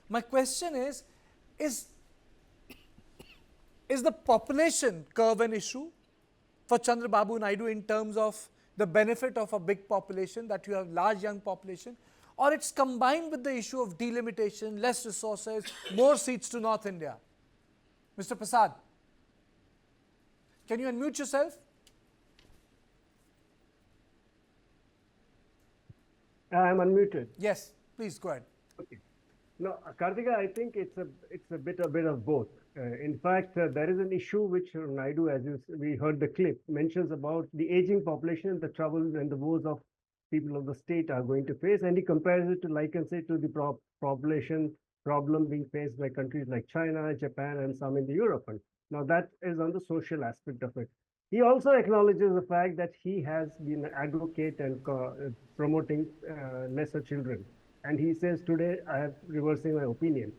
My question is is the population curve an issue for Chandrababu Naidu in terms of the benefit of a big population, that you have large young population, or it's combined with the issue of delimitation, less resources, more seats to North India? Mr. Prasad, can you unmute yourself? I'm unmuted. Yes, please go ahead. Okay. No, Kartika, I think it's a bit of both. In fact, there is an issue which Naidu, as we heard the clip, mentions about the aging population and the troubles and the woes of people of the state are going to face, and he compares it to, likens it to the population problem being faced by countries like China, Japan, and some in the Europe. And now that is on the social aspect of it. He also acknowledges the fact that he has been an advocate and promoting lesser children. And he says, today I am reversing my opinion.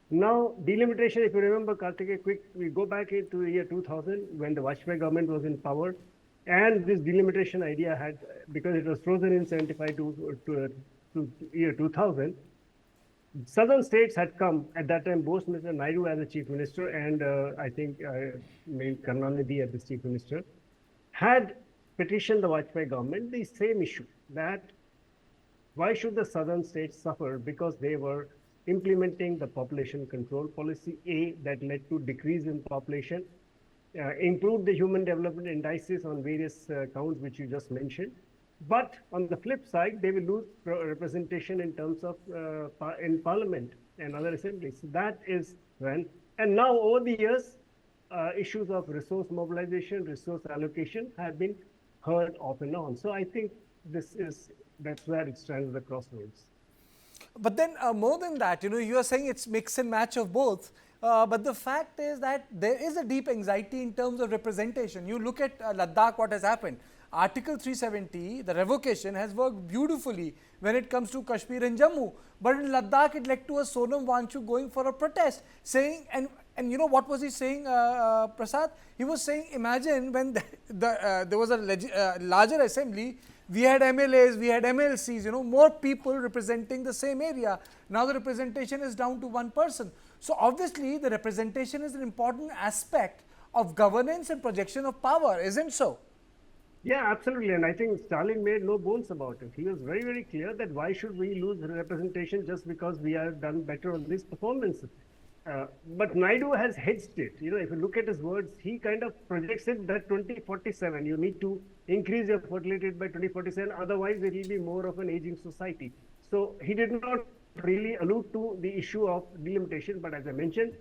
Now, delimitation, if you remember, Karthikeya, we go back into the year 2000 when the Vajpayee government was in power. And this delimitation idea had, because it was frozen in 75 to year 2000, southern states had come at that time, both Mr. Naidu as the chief minister and I think Karnanidhi as the chief minister, had petitioned the Vajpayee government the same issue, that why should the southern states suffer because they were implementing the population control policy A that led to decrease in population, improved the human development indices on various counts which you just mentioned. But on the flip side, they will lose representation in terms of in parliament and other assemblies. So that is when, and now over the years, issues of resource mobilization, resource allocation have been heard off and on. So I think that's where it stands at the crossroads. But then more than that, you are saying it's mix and match of both. But the fact is that there is a deep anxiety in terms of representation. You look at Ladakh, what has happened. Article 370, the revocation, has worked beautifully when it comes to Kashmir and Jammu. But in Ladakh, it led to a Sonam Wangchuk going for a protest, saying, and you know what was he saying, Prasad? He was saying, imagine when there was a larger assembly, we had MLAs, we had MLCs, more people representing the same area. Now the representation is down to one person. So obviously, the representation is an important aspect of governance and projection of power, isn't so? Yeah, absolutely. And I think Stalin made no bones about it. He was very, very clear that why should we lose representation just because we have done better on this performance. But Naidu has hedged it. If you look at his words, he kind of projects it that 2047, you need to increase your fertility rate by 2047, otherwise it will be more of an aging society. So he did not really allude to the issue of delimitation, but as I mentioned,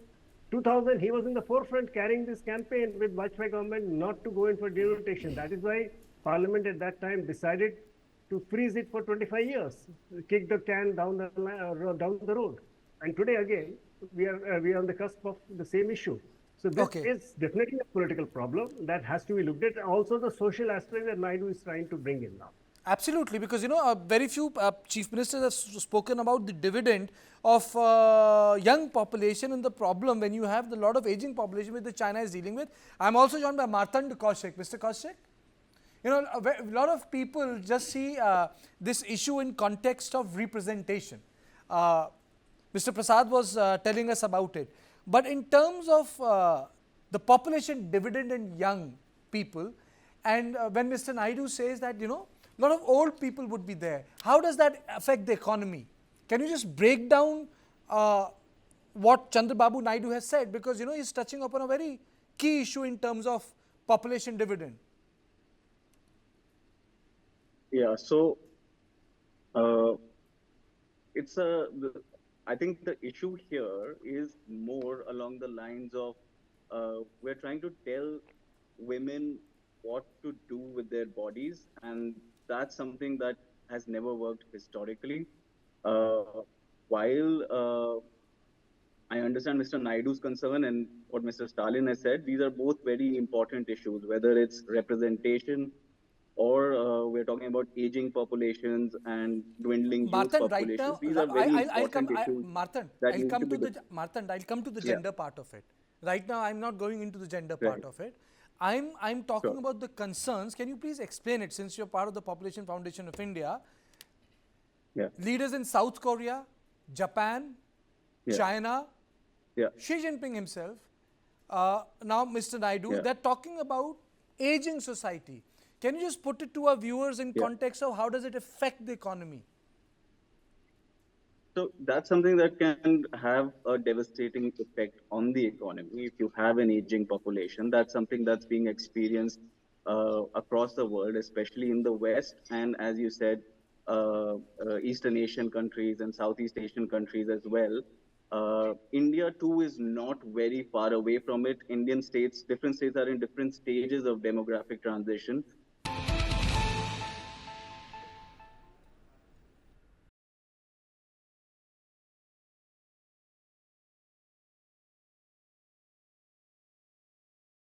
2000, he was in the forefront carrying this campaign with Vajpayee government not to go in for delimitation. That is why Parliament at that time decided to freeze it for 25 years, kick the can down the road. And today again, we are on the cusp of the same issue. So this is definitely a political problem that has to be looked at. Also the social aspect that Naidu is trying to bring in now. Absolutely, because very few chief ministers have spoken about the dividend of young population and the problem when you have a lot of aging population which China is dealing with. I'm also joined by Martand Kaushik. Mr. Kaushik, a lot of people just see this issue in context of representation. Mr. Prasad was telling us about it. But in terms of the population dividend in young people, and when Mr. Naidu says that, a lot of old people would be there. How does that affect the economy? Can you just break down what Chandrababu Naidu has said? Because, he's touching upon a very key issue in terms of population dividend. Yeah, so I think the issue here is more along the lines of we're trying to tell women what to do with their bodies, and that's something that has never worked historically. While I understand Mr. Naidu's concern and what Mr. Stalin has said, these are both very important issues, whether it's representation or we're talking about aging populations and dwindling youth populations. These are very important issues. Martand, I'll come to the gender part of it. Right now, I'm not going into the gender part of it. I'm talking about the concerns. Can you please explain it, since you're part of the Population Foundation of India? Yeah. Leaders in South Korea, Japan, Yeah. China, Yeah. Xi Jinping himself, now Mr. Naidu, Yeah. they're talking about aging society. Can you just put it to our viewers in Yeah. context of how does it affect the economy? So that's something that can have a devastating effect on the economy. If you have an aging population, that's something that's being experienced across the world, especially in the West, and as you said, Eastern Asian countries and Southeast Asian countries as well. India too is not very far away from it. Indian states, different states are in different stages of demographic transition.